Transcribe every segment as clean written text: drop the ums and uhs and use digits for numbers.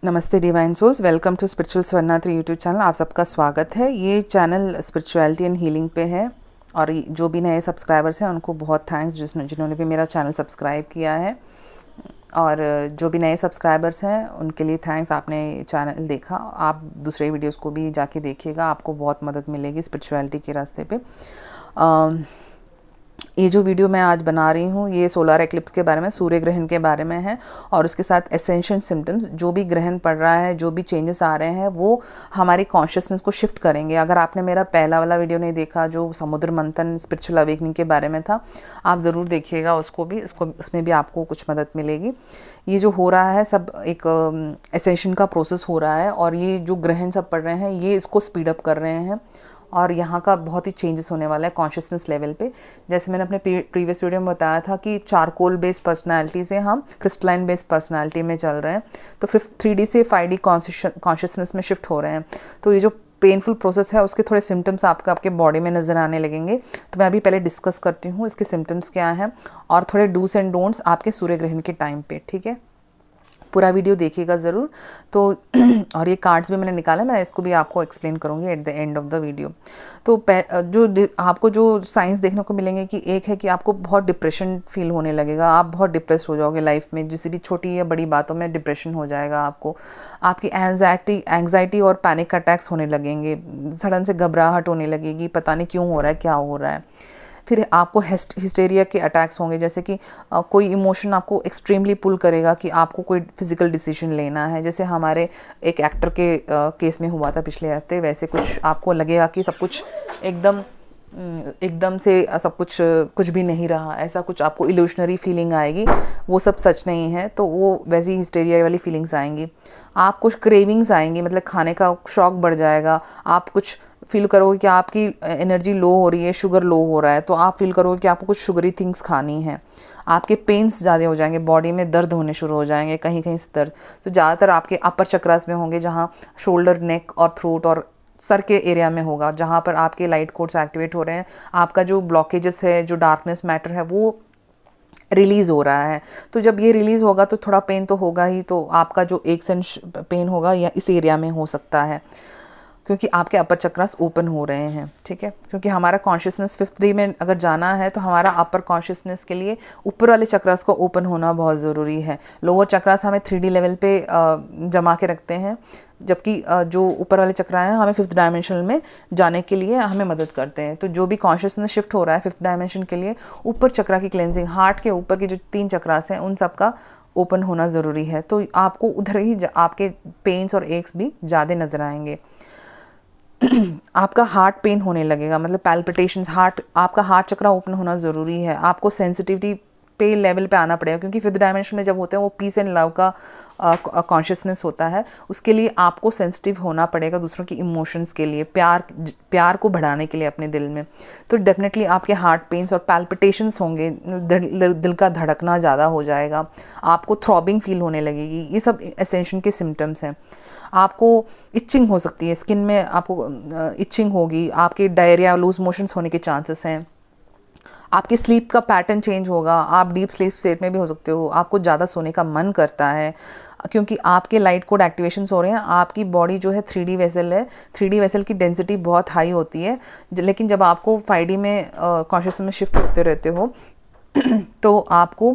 नमस्ते divine souls, welcome to spiritual Swarnatri YouTube channel. आप सबका स्वागत है। ये चैनल स्पिरिचुअलिटी एंड हीलिंग पे है और जो भी नए सब्सक्राइबर्स हैं उनको बहुत थैंक्स जिन्होंने भी मेरा चैनल सब्सक्राइब किया है, और जो भी नए सब्सक्राइबर्स हैं उनके लिए थैंक्स। आपने चैनल देखा, आप दूसरे वीडियोस को भी जाके देखिएगा, आपको बहुत मदद मिलेगी स्पिरिचुअलिटी के रास्ते पे। ये जो वीडियो मैं आज बना रही हूँ ये सोलर एक्लिप्स के बारे में, सूर्य ग्रहण के बारे में है, और उसके साथ एसेंशियल सिम्टम्स, जो भी ग्रहण पड़ रहा है, जो भी चेंजेस आ रहे हैं वो हमारी कॉन्शियसनेस को शिफ्ट करेंगे। अगर आपने मेरा पहला वाला वीडियो नहीं देखा जो समुद्र मंथन स्पिरिचुअल अवेकनिंग के बारे में था, आप ज़रूर देखिएगा उसको भी, इसमें भी आपको कुछ मदद मिलेगी। ये जो हो रहा है सब एक एसेंशन का प्रोसेस हो रहा है, और ये जो ग्रहण सब पड़ रहे हैं ये इसको स्पीड अप कर रहे हैं, और यहाँ का बहुत ही चेंजेस होने वाला है कॉन्शियसनेस लेवल पे। जैसे मैंने अपने प्रीवियस वीडियो में बताया था कि चारकोल बेस्ड पर्सनालिटी से हम क्रिस्टलाइन बेस्ड पर्सनालिटी में चल रहे हैं, तो 3D से 5D कॉन्शियसनेस में शिफ्ट हो रहे हैं। तो ये जो पेनफुल प्रोसेस है उसके थोड़े सिम्टम्स आपके बॉडी में नज़र आने लगेंगे। तो मैं अभी पहले डिस्कस करती हूँ इसके सिम्टम्स क्या हैं और थोड़े डूस एंड डोंट्स आपके सूर्य ग्रहण के टाइम पे, ठीक है। पूरा वीडियो देखिएगा ज़रूर। तो और ये कार्ड्स भी मैंने निकाला, मैं इसको भी आपको एक्सप्लेन करूँगी at the end of the video. तो आपको जो साइंस देखने को मिलेंगे कि एक है कि आपको बहुत डिप्रेशन फील होने लगेगा, आप बहुत डिप्रेस हो जाओगे लाइफ में, जिस भी छोटी या बड़ी बातों में डिप्रेशन हो जाएगा आपको। आपकी एंग्जाइटी और पैनिक अटैक्स होने लगेंगे, सडन से घबराहट होने लगेगी, पता नहीं क्यों हो रहा है, क्या हो रहा है। फिर आपको हिस्टेरिया के अटैक्स होंगे, जैसे कि कोई इमोशन आपको एक्सट्रीमली पुल करेगा कि आपको कोई फिजिकल डिसीजन लेना है। जैसे हमारे एक एक्टर के केस में हुआ था पिछले हफ्ते, वैसे कुछ आपको लगेगा कि सब कुछ एकदम से सब कुछ भी नहीं रहा, ऐसा कुछ आपको इल्यूशनरी फीलिंग आएगी, वो सब सच नहीं है। तो वो वैसी हिस्टेरिया वाली फीलिंग्स आएंगी। आप कुछ क्रेविंग्स आएंगी, मतलब खाने का शौक बढ़ जाएगा। आप कुछ फील करोगे कि आपकी एनर्जी लो हो रही है, शुगर लो हो रहा है, तो आप फील करोगे कि आपको कुछ शुगरी थिंग्स खानी है। आपके पेन्स ज़्यादा हो जाएंगे, बॉडी में दर्द होने शुरू हो जाएंगे, कहीं कहीं से दर्द। तो ज़्यादातर आपके अपर चक्रास में होंगे, जहाँ शोल्डर, नेक और थ्रोट और सर के एरिया में होगा, जहाँ पर आपके लाइट कोड्स एक्टिवेट हो रहे हैं। आपका जो ब्लॉकेजेस है, जो डार्कनेस मैटर है, वो रिलीज़ हो रहा है। तो जब ये रिलीज़ होगा तो थोड़ा पेन तो होगा ही। तो आपका जो एक सेंस पेन होगा या इस एरिया में हो सकता है, क्योंकि आपके अपर चक्रास ओपन हो रहे हैं, ठीक है। क्योंकि हमारा कॉन्शियसनेस 5th में अगर जाना है तो हमारा अपर कॉन्शियसनेस के लिए ऊपर वाले चक्रास को ओपन होना बहुत ज़रूरी है। लोअर चक्रास हमें 3D लेवल पे जमा के रखते हैं, जबकि जो ऊपर वाले चक्रा हैं हमें 5th डायमेंशन में जाने के लिए हमें मदद करते हैं। तो जो भी कॉन्शियसनेस शिफ्ट हो रहा है 5th डायमेंशन के लिए, ऊपर चक्रा की क्लेंजिंग, हार्ट के ऊपर की जो 3 चक्रास हैं उन सब का ओपन होना ज़रूरी है। तो आपको उधर ही आपके पेन्स और एक्स भी ज़्यादा नज़र आएंगे। आपका हार्ट पेन होने लगेगा, मतलब पैल्पिटेशंस, आपका हार्ट चक्रा ओपन होना ज़रूरी है। आपको सेंसिटिविटी पे लेवल पे आना पड़ेगा, क्योंकि 5th डायमेंशन में जब होते हैं वो पीस एंड लव का कॉन्शियसनेस होता है। उसके लिए आपको सेंसिटिव होना पड़ेगा दूसरों की इमोशंस के लिए, प्यार को बढ़ाने के लिए अपने दिल में। तो डेफिनेटली आपके हार्ट पेन्स और पैल्पिटेशंस होंगे, दिल का धड़कना ज़्यादा हो जाएगा, आपको थ्रॉबिंग फील होने लगेगी। ये सब एसेंशन के सिम्टम्स हैं। आपको इचिंग हो सकती है, स्किन में आपको इचिंग होगी, आपके डायरिया, लूज मोशंस होने के चांसेस हैं। आपकी स्लीप का पैटर्न चेंज होगा, आप डीप स्लीप स्टेट में भी हो सकते हो। आपको ज़्यादा सोने का मन करता है, क्योंकि आपके लाइट कोड एक्टिवेशंस हो रहे हैं। आपकी बॉडी जो है 3D वेसल है, 3D वेसल की डेंसिटी बहुत हाई होती है, लेकिन जब आपको 5D में कॉन्शियसनेस में शिफ्ट होते रहते हो तो आपको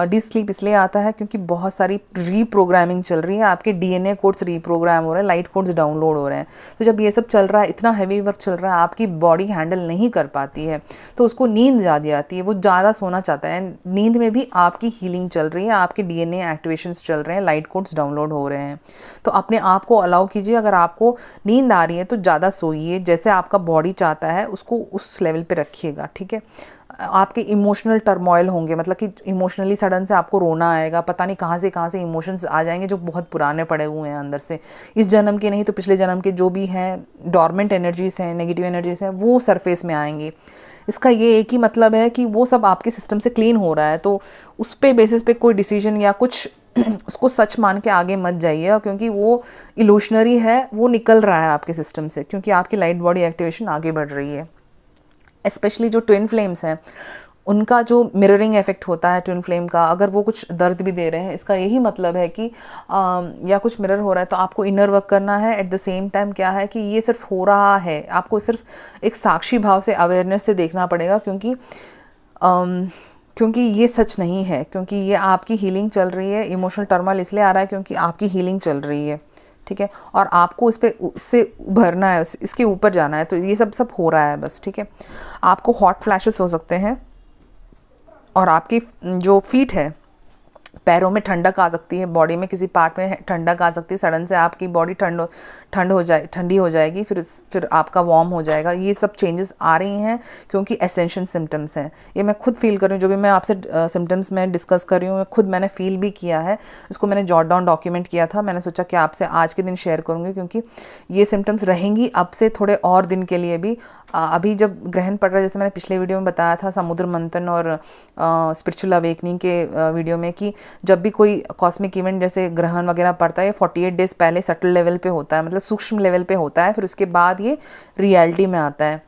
डीप स्लीप इसलिए आता है क्योंकि बहुत सारी रीप्रोग्रामिंग चल रही है, आपके DNA कोड्स रीप्रोग्राम हो रहे हैं, लाइट कोड्स डाउनलोड हो रहे हैं। तो जब ये सब चल रहा है, इतना हैवी वर्क चल रहा है, आपकी बॉडी हैंडल नहीं कर पाती है, तो उसको नींद ज़्यादा आती है, वो ज़्यादा सोना चाहता है। नींद में भी आपकी हीलिंग चल रही है, आपके DNA एक्टिवेशंस चल रहे हैं, लाइट कोड्स डाउनलोड हो रहे हैं। तो अपने आप को अलाउ कीजिए, अगर आपको नींद आ रही है तो ज़्यादा सोइए, जैसे आपका बॉडी चाहता है उसको उस लेवल पे रखिएगा, ठीक है। आपके इमोशनल टर्मोइल होंगे, मतलब कि इमोशनली सडन से आपको रोना आएगा, पता नहीं कहाँ से इमोशंस आ जाएंगे जो बहुत पुराने पड़े हुए हैं अंदर से, इस जन्म के नहीं तो पिछले जन्म के जो भी हैं डॉर्मेंट एनर्जीज हैं, नेगेटिव एनर्जीज हैं, वो सरफेस में आएंगी। इसका ये एक ही मतलब है कि वो सब आपके सिस्टम से क्लीन हो रहा है। तो उस पे बेसिस पे कोई डिसीजन या कुछ उसको सच मान के आगे मत जाइए, क्योंकि वो इल्यूशनरी है, वो निकल रहा है आपके सिस्टम से, क्योंकि आपकी लाइट बॉडी एक्टिवेशन आगे बढ़ रही है। स्पेशली जो ट्विन फ्लेम्स हैं उनका जो मिररिंग इफेक्ट होता है ट्विन फ्लेम का, अगर वो कुछ दर्द भी दे रहे हैं, इसका यही मतलब है कि या कुछ मिरर हो रहा है, तो आपको इनर वर्क करना है। एट द सेम टाइम क्या है कि ये सिर्फ हो रहा है, आपको सिर्फ एक साक्षी भाव से, अवेयरनेस से देखना पड़ेगा, क्योंकि ये सच नहीं है, क्योंकि ये आपकी हीलिंग चल रही है। इमोशनल टर्मोइल इसलिए आ रहा है क्योंकि आपकी हीलिंग चल रही है, ठीक है, और आपको इससे उभरना है, इसके ऊपर जाना है। तो ये सब हो रहा है बस, ठीक है। आपको हॉट फ्लैशेस हो सकते हैं, और आपकी जो फीट है, पैरों में ठंडक आ सकती है, बॉडी में किसी पार्ट में ठंडक आ सकती है, सडन से आपकी बॉडी ठंडी हो जाएगी, फिर आपका वार्म हो जाएगा। ये सब चेंजेस आ रही हैं क्योंकि एसेंशियल सिम्टम्स हैं। ये मैं खुद फील कर रही हूँ, जो भी मैं आपसे सिम्टम्स में डिस्कस कर रही हूँ, मैंने फील भी किया है। इसको मैंने जॉट डाउन डॉक्यूमेंट किया था। मैंने सोचा कि आपसे आज के दिन शेयर करूँगी, क्योंकि ये सिम्टम्स रहेंगी अब से थोड़े और दिन के लिए भी। अभी जब ग्रहण पड़ रहा है, जैसे मैंने पिछले वीडियो में बताया था समुद्र मंथन और स्पिरिचुअल अवेकनिंग के वीडियो में, कि जब भी कोई कॉस्मिक इवेंट जैसे ग्रहण वगैरह पड़ता है, 48 डेज पहले सटल लेवल पे होता है, मतलब सूक्ष्म लेवल पे होता है, फिर उसके बाद ये रियलिटी में आता है।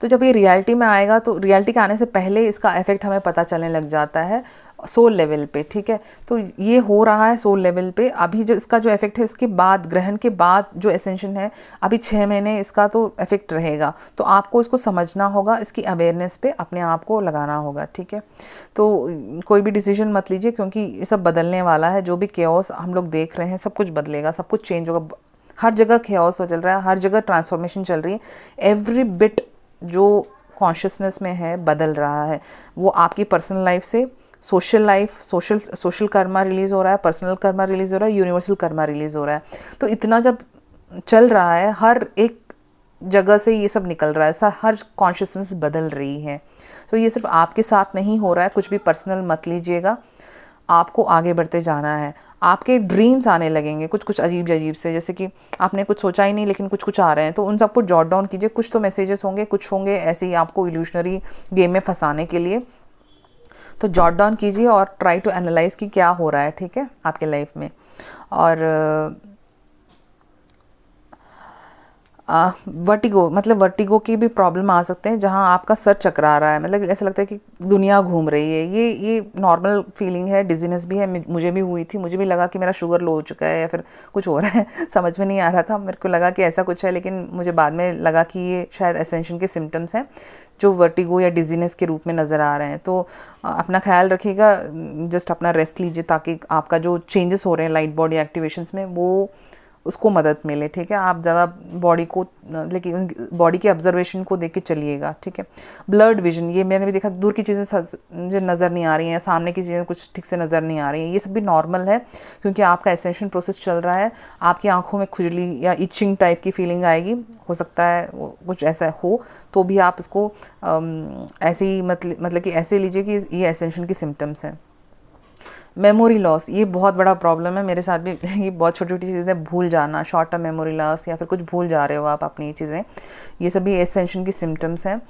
तो जब ये रियलिटी में आएगा, तो रियलिटी के आने से पहले इसका इफेक्ट हमें पता चलने लग जाता है सोल लेवल पे, ठीक है। तो ये हो रहा है सोल लेवल पे। अभी जो इसका जो इफेक्ट है, इसके बाद ग्रहण के बाद जो एसेंशन है, अभी 6 महीने इसका तो इफेक्ट रहेगा। तो आपको इसको समझना होगा, इसकी अवेयरनेस पे अपने आप को लगाना होगा, ठीक है। तो कोई भी डिसीजन मत लीजिए, क्योंकि ये सब बदलने वाला है। जो भी केओस हम लोग देख रहे हैं, सब कुछ बदलेगा, सब कुछ चेंज होगा। हर जगह केओस हो चल रहा है, हर जगह ट्रांसफॉर्मेशन चल रही है। एवरी बिट जो कॉन्शियसनेस में है बदल रहा है। वो आपकी पर्सनल लाइफ से social life, social Karma release हो रहा है, पर्सनल कर्मा रिलीज़ हो रहा है, यूनिवर्सल कर्मा रिलीज़ हो रहा है। तो इतना जब चल रहा है, हर एक जगह से ये सब निकल रहा है, हर कॉन्शियसनेस बदल रही है। तो ये सिर्फ आपके साथ नहीं हो रहा है, कुछ भी पर्सनल मत लीजिएगा, आपको आगे बढ़ते जाना है। आपके ड्रीम्स आने लगेंगे कुछ अजीब से, जैसे कि आपने कुछ सोचा ही नहीं लेकिन कुछ आ रहे हैं, तो उन सबको जॉट डाउन कीजिए। कुछ तो मैसेजेस होंगे, कुछ होंगे ऐसे ही आपको इल्यूशनरी गेम में फंसाने के लिए। तो जॉट डाउन कीजिए और ट्राई टू एनालाइज कि क्या हो रहा है, ठीक है, आपके लाइफ में। और वर्टिगो की भी प्रॉब्लम आ सकते हैं, जहां आपका सर चकरा रहा है, मतलब ऐसा लगता है कि दुनिया घूम रही है। ये नॉर्मल फीलिंग है। डिजीनेस भी है, मुझे भी हुई थी। मुझे भी लगा कि मेरा शुगर लो हो चुका है या फिर कुछ हो रहा है, समझ में नहीं आ रहा था। मेरे को लगा कि ऐसा कुछ है, लेकिन मुझे बाद में लगा कि ये शायद एसेंशन के सिम्टम्स हैं जो वर्टिगो या डिजीनेस के रूप में नज़र आ रहे हैं। तो अपना ख्याल रखिएगा, जस्ट अपना रेस्ट लीजिए, ताकि आपका जो चेंजेस हो रहे हैं लाइट बॉडी एक्टिवेशंस में, वो उसको मदद मिले, ठीक है। आप ज़्यादा बॉडी को, लेकिन बॉडी के ऑब्जर्वेशन को देख के चलिएगा, ठीक है। ब्लर्ड विजन, ये मैंने भी देखा, दूर की चीज़ें मुझे नज़र नहीं आ रही हैं, सामने की चीज़ें कुछ ठीक से नज़र नहीं आ रही हैं। ये सब भी नॉर्मल है, क्योंकि आपका एसेंशन प्रोसेस चल रहा है। आपकी आंखों में खुजली या इचिंग टाइप की फीलिंग आएगी, हो सकता है कुछ ऐसा हो, तो भी आप इसको ऐसे ही मतलब कि ऐसे लीजिए कि ये एसेंशन की सिम्टम्स हैं। मेमोरी लॉस, ये बहुत बड़ा प्रॉब्लम है मेरे साथ भी। ये बहुत छोटी छोटी चीज़ें भूल जाना, शॉर्ट टर्म मेमोरी लॉस, या फिर कुछ भूल जा रहे हो आप अपनी चीज़ें, ये सभी एसेंशन की सिम्टम्स हैं।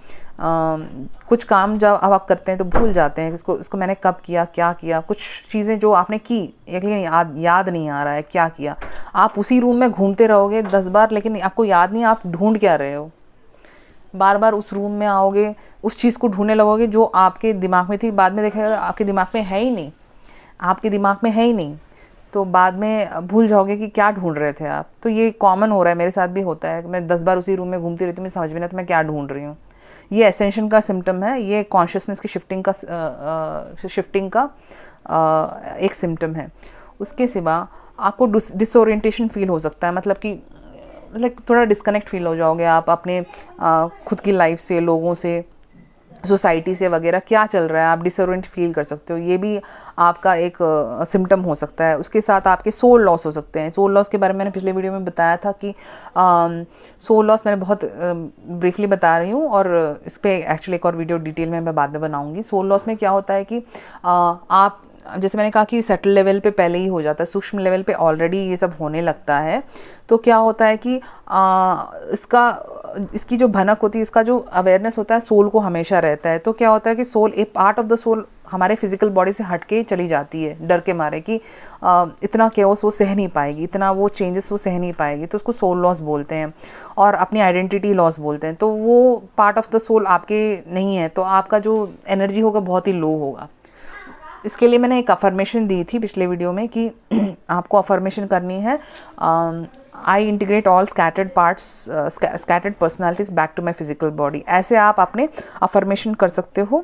कुछ काम जब अब आप करते हैं तो भूल जाते हैं, इसको मैंने कब किया, क्या किया। कुछ चीज़ें जो आपने की, लेकिन याद नहीं आ रहा है क्या किया। आप उसी रूम में घूमते रहोगे 10 बार, लेकिन आपको याद नहीं आप ढूंढ क्या रहे हो। बार बार उस रूम में आओगे, उस चीज़ को ढूंढने लगोगे जो आपके दिमाग में थी, बाद में देखेगा आपके दिमाग में है ही नहीं, आपके दिमाग में है ही नहीं, तो बाद में भूल जाओगे कि क्या ढूंढ रहे थे आप। तो ये कॉमन हो रहा है, मेरे साथ भी होता है। मैं 10 बार उसी रूम में घूमती रहती हूँ, मुझे समझ में नहीं आता मैं क्या ढूंढ रही हूँ। ये एसेंशन का सिम्टम है, ये कॉन्शियसनेस की शिफ्टिंग का एक सिम्टम है। उसके सिवा आपको डिसोरिएंटेशन फील हो सकता है, मतलब कि थोड़ा डिस्कनेक्ट फील हो जाओगे आप अपने खुद की लाइफ से, लोगों से, सोसाइटी से वगैरह, क्या चल रहा है, आप डिसोरिएंट फील कर सकते हो। ये भी आपका एक सिम्टम हो सकता है। उसके साथ आपके सोल लॉस हो सकते हैं। सोल लॉस के बारे में मैंने पिछले वीडियो में बताया था कि सोल लॉस मैंने बहुत ब्रीफली बता रही हूँ, और इस पर एक्चुअली एक और वीडियो डिटेल में मैं बाद में बनाऊँगी। सोल लॉस में क्या होता है कि आप, जैसे मैंने कहा कि सेटल लेवल पे पहले ही हो जाता है, सूक्ष्म लेवल पे ऑलरेडी ये सब होने लगता है। तो क्या होता है कि इसकी जो भनक होती है, इसका जो अवेयरनेस होता है, सोल को हमेशा रहता है। तो क्या होता है कि soul, a part of the soul हमारे फिजिकल बॉडी से हट के चली जाती है डर के मारे कि इतना केओस वो सह नहीं पाएगी, इतना वो चेंजेस वो सह नहीं पाएगी, तो उसको सोल लॉस बोलते हैं और अपनी आइडेंटिटी लॉस बोलते हैं। तो वो पार्ट ऑफ द सोल आपके नहीं है, तो आपका जो एनर्जी होगा बहुत ही लो होगा। इसके लिए मैंने एक अफर्मेशन दी थी पिछले वीडियो में कि आपको अफर्मेशन करनी है, I integrate all scattered parts scattered personalities back to my physical body. ऐसे आप अपने अफर्मेशन कर सकते हो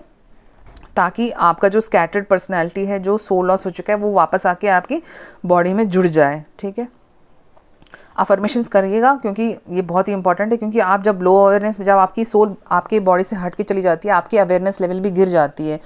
ताकि आपका जो स्कैटर्ड पर्सनैलिटी है, जो सोल लॉस हो चुका है, वो वापस आके आपकी बॉडी में जुड़ जाए। ठीक है, अफर्मेशंस करिएगा क्योंकि ये बहुत ही इंपॉर्टेंट है, क्योंकि आप जब लो अवेयरनेस, जब आपकी सोल आपके बॉडी से हट के चली जाती है, आपकी अवेयरनेस लेवल भी गिर जाती है।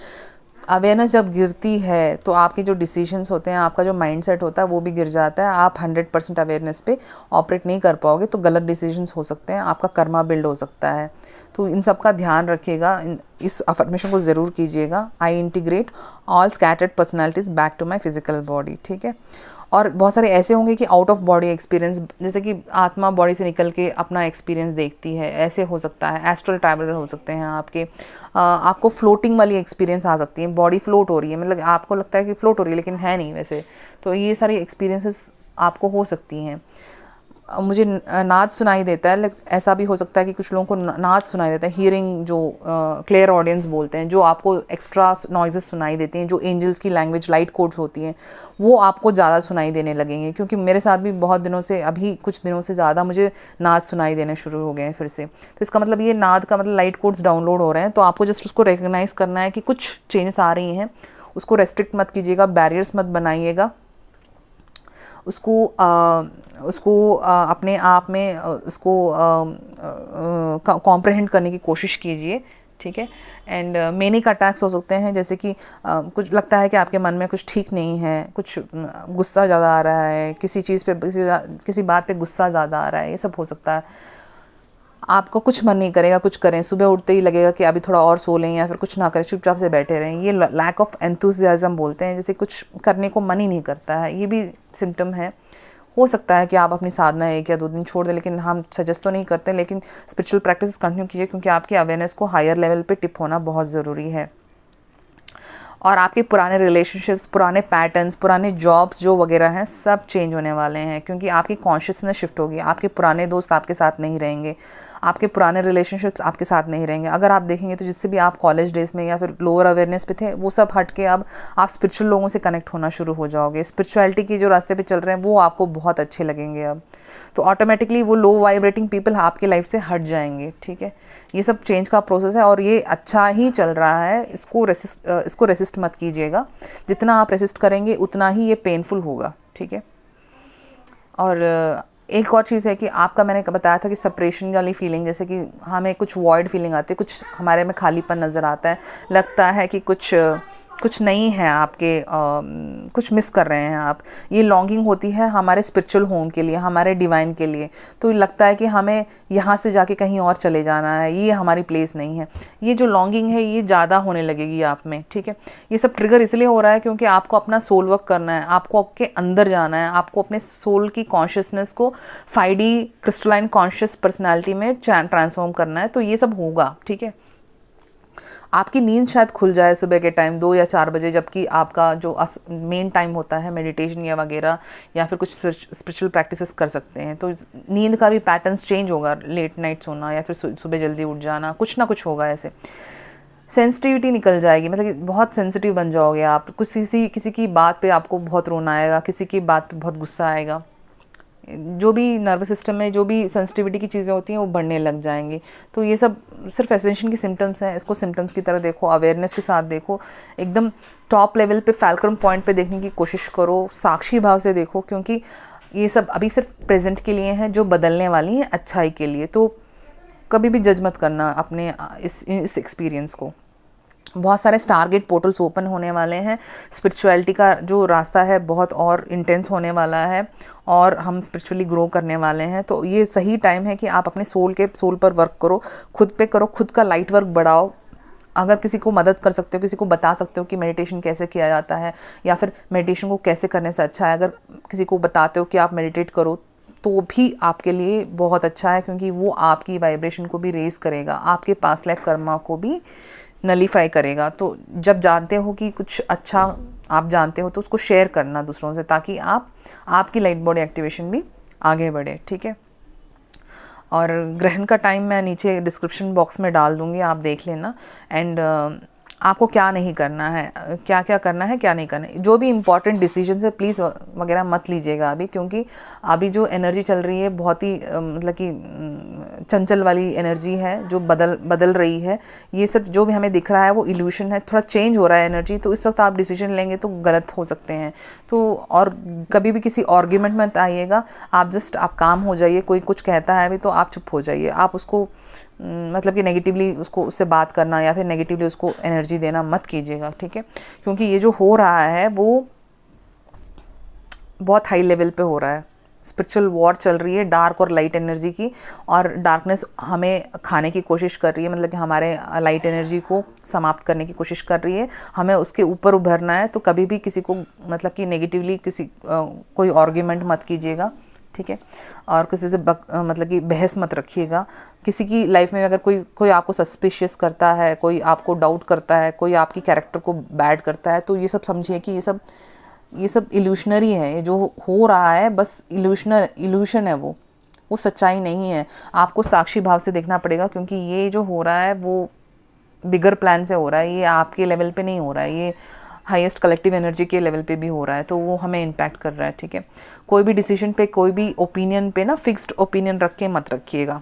अवेयरनेस जब गिरती है तो आपके जो डिसीजंस होते हैं, आपका जो माइंडसेट होता है वो भी गिर जाता है। आप 100% अवेयरनेस पे ऑपरेट नहीं कर पाओगे तो गलत डिसीजंस हो सकते हैं, आपका कर्मा बिल्ड हो सकता है। तो इन सब का ध्यान रखिएगा, इस अफर्मेशन को ज़रूर कीजिएगा, I integrate all scattered personalities back to my physical body. ठीक है, और बहुत सारे ऐसे होंगे कि आउट ऑफ बॉडी एक्सपीरियंस, जैसे कि आत्मा बॉडी से निकल के अपना एक्सपीरियंस देखती है, ऐसे हो सकता है। एस्ट्रल ट्रैवलर हो सकते हैं आपके, आपको फ्लोटिंग वाली एक्सपीरियंस आ सकती है, बॉडी फ्लोट हो रही है, मतलब आपको लगता है कि फ्लोट हो रही है लेकिन है नहीं वैसे। तो ये सारी एक्सपीरियंसेस आपको हो सकती हैं। मुझे नाद सुनाई देता है, ऐसा भी हो सकता है कि कुछ लोगों को नाद सुनाई देता है, हियरिंग, जो क्लियर ऑडियंस बोलते हैं, जो आपको एक्स्ट्रा नॉइजेस सुनाई देती हैं, जो एंजल्स की लैंग्वेज लाइट कोड्स होती हैं, वो आपको ज़्यादा सुनाई देने लगेंगे। क्योंकि मेरे साथ भी बहुत दिनों से, अभी कुछ दिनों से ज़्यादा मुझे नाद सुनाई देने शुरू हो गए हैं फिर से। तो इसका मतलब ये नाद का मतलब लाइट कोड्स डाउनलोड हो रहे हैं, तो आपको जस्ट उसको रिकग्नाइज़ करना है कि कुछ चेंजेस आ रही हैं। उसको रेस्ट्रिक्ट मत कीजिएगा, बैरियर्स मत बनाइएगा, उसको अपने आप में उसको कॉम्प्रहेंड करने की कोशिश कीजिए। ठीक है, एंड मैनिक अटैक्स हो सकते हैं, जैसे कि कुछ लगता है कि आपके मन में कुछ ठीक नहीं है, कुछ गुस्सा ज़्यादा आ रहा है, किसी चीज़ पे, किसी बात पे गुस्सा ज़्यादा आ रहा है, ये सब हो सकता है। आपको कुछ मन नहीं करेगा कुछ करें, सुबह उठते ही लगेगा कि अभी थोड़ा और सो लें, या फिर कुछ ना करें, चुपचाप से बैठे रहें। ये लैक ऑफ एंथुसियाज्म बोलते हैं, जैसे कुछ करने को मन ही नहीं करता है, ये भी सिम्टम है। हो सकता है कि आप अपनी साधना 1 या 2 दिन छोड़ दें, लेकिन हम सजेस्ट तो नहीं करते, लेकिन स्पिरिचुअल प्रैक्टिस कंटिन्यू कीजिए, क्योंकि आपकी अवेयरनेस को हायर लेवल पे टिप होना बहुत ज़रूरी है। और आपके पुराने रिलेशनशिप्स, पुराने पैटर्न्स, पुराने जॉब्स जो वगैरह हैं, सब चेंज होने वाले हैं, क्योंकि आपकी कॉन्शियसनेस शिफ्ट होगी। आपके पुराने दोस्त आपके साथ नहीं रहेंगे, आपके पुराने रिलेशनशिप्स आपके साथ नहीं रहेंगे। अगर आप देखेंगे तो जिससे भी आप कॉलेज डेज में या फिर लोअर अवेयरनेस पे थे, वो सब हट के अब आप स्पिरिचुअल लोगों से कनेक्ट होना शुरू हो जाओगे। स्पिरिचुअलिटी की जो रास्ते पे चल रहे हैं वो आपको बहुत अच्छे लगेंगे अब, तो ऑटोमेटिकली वो लो वाइब्रेटिंग पीपल आपकी लाइफ से हट जाएंगे। ठीक है, ये सब चेंज का प्रोसेस है और ये अच्छा ही चल रहा है। इसको रेसिस्ट मत कीजिएगा, जितना आप रेसिस्ट करेंगे उतना ही ये पेनफुल होगा। ठीक है, और एक और चीज़ है कि आपका, मैंने बताया था कि सेपरेशन वाली फीलिंग, जैसे कि हमें कुछ वॉइड फीलिंग आती है, कुछ हमारे में खालीपन नज़र आता है, लगता है कि कुछ नहीं है आपके, कुछ मिस कर रहे हैं आप। ये लॉन्गिंग होती है हमारे स्पिरिचुअल होम के लिए, हमारे डिवाइन के लिए। तो लगता है कि हमें यहाँ से जाके कहीं और चले जाना है, ये हमारी प्लेस नहीं है। ये जो लॉन्गिंग है ये ज़्यादा होने लगेगी आप में। ठीक है, ये सब ट्रिगर इसलिए हो रहा है क्योंकि आपको अपना सोल वर्क करना है, आपको आपके अंदर जाना है, आपको अपने सोल की कॉन्शियसनेस को 5D क्रिस्टलाइन कॉन्शियस पर्सनैलिटी में ट्रांसफॉर्म करना है। तो ये सब होगा। ठीक है, आपकी नींद शायद खुल जाए सुबह के टाइम 2 या 4 बजे, जबकि आपका जो मेन टाइम होता है मेडिटेशन या वगैरह, या फिर कुछ स्पिरिचुअल प्रैक्टिसेस कर सकते हैं। तो नींद का भी पैटर्न्स चेंज होगा, लेट नाइट सोना या फिर सुबह जल्दी उठ जाना, कुछ ना कुछ होगा ऐसे। सेंसिटिविटी निकल जाएगी, मतलब कि बहुत सेंसिटिव बन जाओगे आप। किसी की बात पे आपको बहुत रोना आएगा, किसी की बात पे बहुत गुस्सा आएगा। जो भी नर्वस सिस्टम में जो भी सेंसिटिविटी की चीज़ें होती हैं वो बढ़ने लग जाएंगी। तो ये सब सिर्फ एसेंशन की सिम्टम्स हैं, इसको सिम्टम्स की तरह देखो, अवेयरनेस के साथ देखो, एकदम टॉप लेवल पे फैल्क्रम पॉइंट पे देखने की कोशिश करो, साक्षी भाव से देखो, क्योंकि ये सब अभी सिर्फ प्रेजेंट के लिए हैं, जो बदलने वाली हैं अच्छाई के लिए। तो कभी भी जज मत करना अपने इस एक्सपीरियंस को। बहुत सारे स्टारगेट पोर्टल्स ओपन होने वाले हैं, स्पिरिचुअलिटी का जो रास्ता है बहुत और इंटेंस होने वाला है, और हम स्पिरिचुअली ग्रो करने वाले हैं। तो ये सही टाइम है कि आप अपने सोल पर वर्क करो, खुद पे करो, खुद का लाइट वर्क बढ़ाओ। अगर किसी को मदद कर सकते हो, किसी को बता सकते हो कि मेडिटेशन कैसे किया जाता है, या फिर मेडिटेशन को कैसे करने से अच्छा है, अगर किसी को बताते हो कि आप मेडिटेट करो, तो भी आपके लिए बहुत अच्छा है, क्योंकि वो आपकी वाइब्रेशन को भी रेज करेगा, आपके पास्ट लाइफ कर्मा को भी नलीफाई करेगा। तो जब जानते हो कि कुछ अच्छा आप जानते हो तो उसको शेयर करना दूसरों से, ताकि आपकी लाइट बॉडी एक्टिवेशन भी आगे बढ़े, ठीक है। और ग्रहण का टाइम मैं नीचे डिस्क्रिप्शन बॉक्स में डाल दूँगी, आप देख लेना। एंड आपको क्या नहीं करना है, क्या क्या करना है, क्या नहीं करना है, जो भी इंपॉर्टेंट डिसीजन है प्लीज़ वगैरह मत लीजिएगा अभी, क्योंकि अभी जो एनर्जी चल रही है बहुत ही मतलब कि चंचल वाली एनर्जी है जो बदल रही है। ये सब जो भी हमें दिख रहा है वो इल्यूशन है, थोड़ा चेंज हो रहा है एनर्जी। तो इस वक्त आप डिसीजन लेंगे तो गलत हो सकते हैं। तो और कभी भी किसी आर्ग्यूमेंट में मत आइएगा, आप जस्ट आप काम हो जाइए। कोई कुछ कहता है अभी तो आप चुप हो जाइए, आप उसको मतलब कि नेगेटिवली उससे बात करना या फिर नेगेटिवली उसको एनर्जी देना मत कीजिएगा, ठीक है। क्योंकि ये जो हो रहा है वो बहुत हाई लेवल पे हो रहा है, स्पिरिचुअल वॉर चल रही है डार्क और लाइट एनर्जी की। और डार्कनेस हमें खाने की कोशिश कर रही है, मतलब कि हमारे लाइट एनर्जी को समाप्त करने की कोशिश कर रही है। हमें उसके ऊपर उभरना है। तो कभी भी किसी को मतलब कि नेगेटिवली कोई आर्ग्यूमेंट मत कीजिएगा, ठीक है। और किसी से मतलब कि बहस मत रखिएगा। किसी की लाइफ में अगर कोई आपको सस्पिशियस करता है, कोई आपको डाउट करता है, कोई आपकी कैरेक्टर को बैड करता है, तो ये सब समझिए कि ये सब इल्यूशनरी है। ये जो हो रहा है बस इल्यूशन है, वो सच्चाई नहीं है। आपको साक्षी भाव से देखना पड़ेगा, क्योंकि ये जो हो रहा है वो बिगर प्लान से हो रहा है। ये आपके लेवल पे नहीं हो रहा है, ये हाईएस्ट कलेक्टिव एनर्जी के लेवल पे भी हो रहा है। तो वो हमें इम्पैक्ट कर रहा है, ठीक है। कोई भी डिसीजन पे, कोई भी ओपिनियन पे ना फिक्स्ड ओपिनियन रख के मत रखिएगा।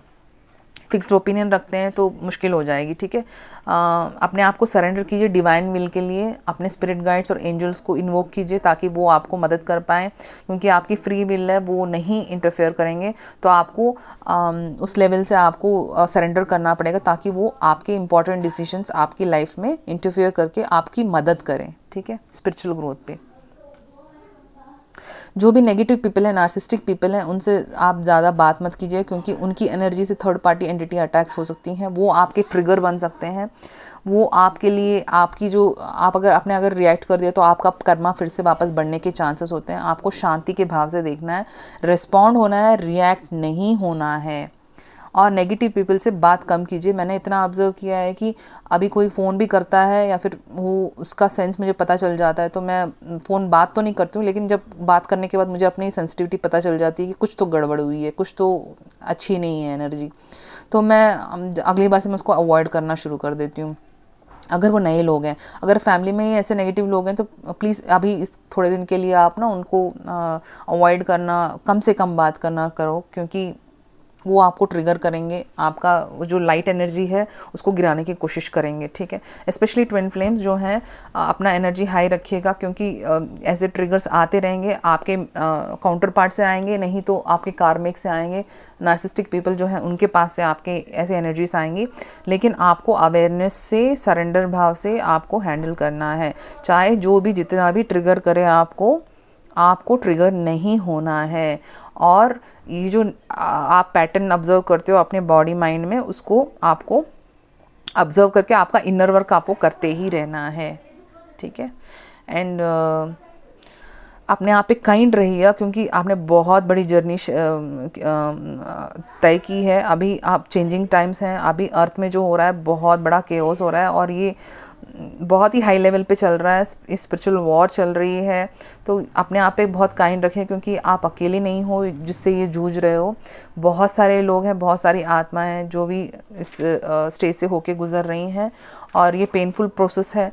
फिक्स्ड ओपिनियन रखते हैं तो मुश्किल हो जाएगी, ठीक है। अपने आप को सरेंडर कीजिए डिवाइन विल के लिए। अपने स्पिरिट गाइड्स और एंजल्स को इन्वोक कीजिए ताकि वो आपको मदद कर पाएँ, क्योंकि आपकी फ्री विल है, वो नहीं इंटरफेयर करेंगे। तो आपको उस लेवल से आपको सरेंडर करना पड़ेगा ताकि वो आपके इंपॉर्टेंट डिसीजंस आपकी लाइफ में इंटरफेयर करके आपकी मदद करें, ठीक है, स्पिरिचुअल ग्रोथ पे। जो भी नेगेटिव पीपल है, नार्सिस्टिक पीपल हैं, उनसे आप ज़्यादा बात मत कीजिए, क्योंकि उनकी एनर्जी से थर्ड पार्टी एंटिटी अटैक्स हो सकती हैं। वो आपके ट्रिगर बन सकते हैं। वो आपके लिए आपकी जो आप अगर रिएक्ट कर दिया तो आपका कर्मा फिर से वापस बढ़ने के चांसेस होते हैं। आपको शांति के भाव से देखना है, रिस्पॉन्ड होना है, रिएक्ट नहीं होना है। और नेगेटिव पीपल से बात कम कीजिए। मैंने इतना ऑब्जर्व किया है कि अभी कोई फ़ोन भी करता है या फिर वो उसका सेंस मुझे पता चल जाता है, तो मैं फ़ोन बात तो नहीं करती हूँ, लेकिन जब बात करने के बाद मुझे अपनी सेंसिटिविटी पता चल जाती है कि कुछ तो गड़बड़ हुई है, कुछ तो अच्छी नहीं है एनर्जी। तो मैं अगली बार से मैं उसको अवॉइड करना शुरू कर देती हूँ। अगर वो नए लोग हैं, अगर फैमिली में ही ऐसे नेगेटिव लोग हैं, तो प्लीज़ अभी इस थोड़े दिन के लिए आप ना उनको अवॉइड करना, कम से कम बात करना करो, क्योंकि वो आपको ट्रिगर करेंगे, आपका जो लाइट एनर्जी है उसको गिराने की कोशिश करेंगे, ठीक है। स्पेशली ट्विन फ्लेम्स जो हैं, अपना एनर्जी हाई रखिएगा, क्योंकि ऐसे ट्रिगर्स आते रहेंगे। आपके काउंटर पार्ट से आएंगे, नहीं तो आपके कार्मिक से आएंगे। नार्सिस्टिक पीपल जो हैं उनके पास से आपके ऐसे एनर्जीज आएंगी। लेकिन आपको अवेयरनेस से, सरेंडर भाव से आपको हैंडल करना है। चाहे जो भी जितना भी ट्रिगर करे, आपको ट्रिगर नहीं होना है। और ये जो आप पैटर्न ऑब्जर्व करते हो अपने बॉडी माइंड में, उसको आपको ऑब्जर्व करके आपका इनर वर्क आपको करते ही रहना है, ठीक है। एंड अपने आप पे काइंड रहिए, क्योंकि आपने बहुत बड़ी जर्नी तय की है। अभी आप चेंजिंग टाइम्स हैं। अभी अर्थ में जो हो रहा है बहुत बड़ा केओस हो रहा है, और ये बहुत ही हाई लेवल पे चल रहा है, स्पिरिचुअल वॉर चल रही है। तो अपने आप पे बहुत काइंड रखें, क्योंकि आप अकेले नहीं हो जिससे ये जूझ रहे हो। बहुत सारे लोग हैं, बहुत सारी आत्माएं हैं जो भी इस स्टेज से होके गुजर रही हैं, और ये पेनफुल प्रोसेस है।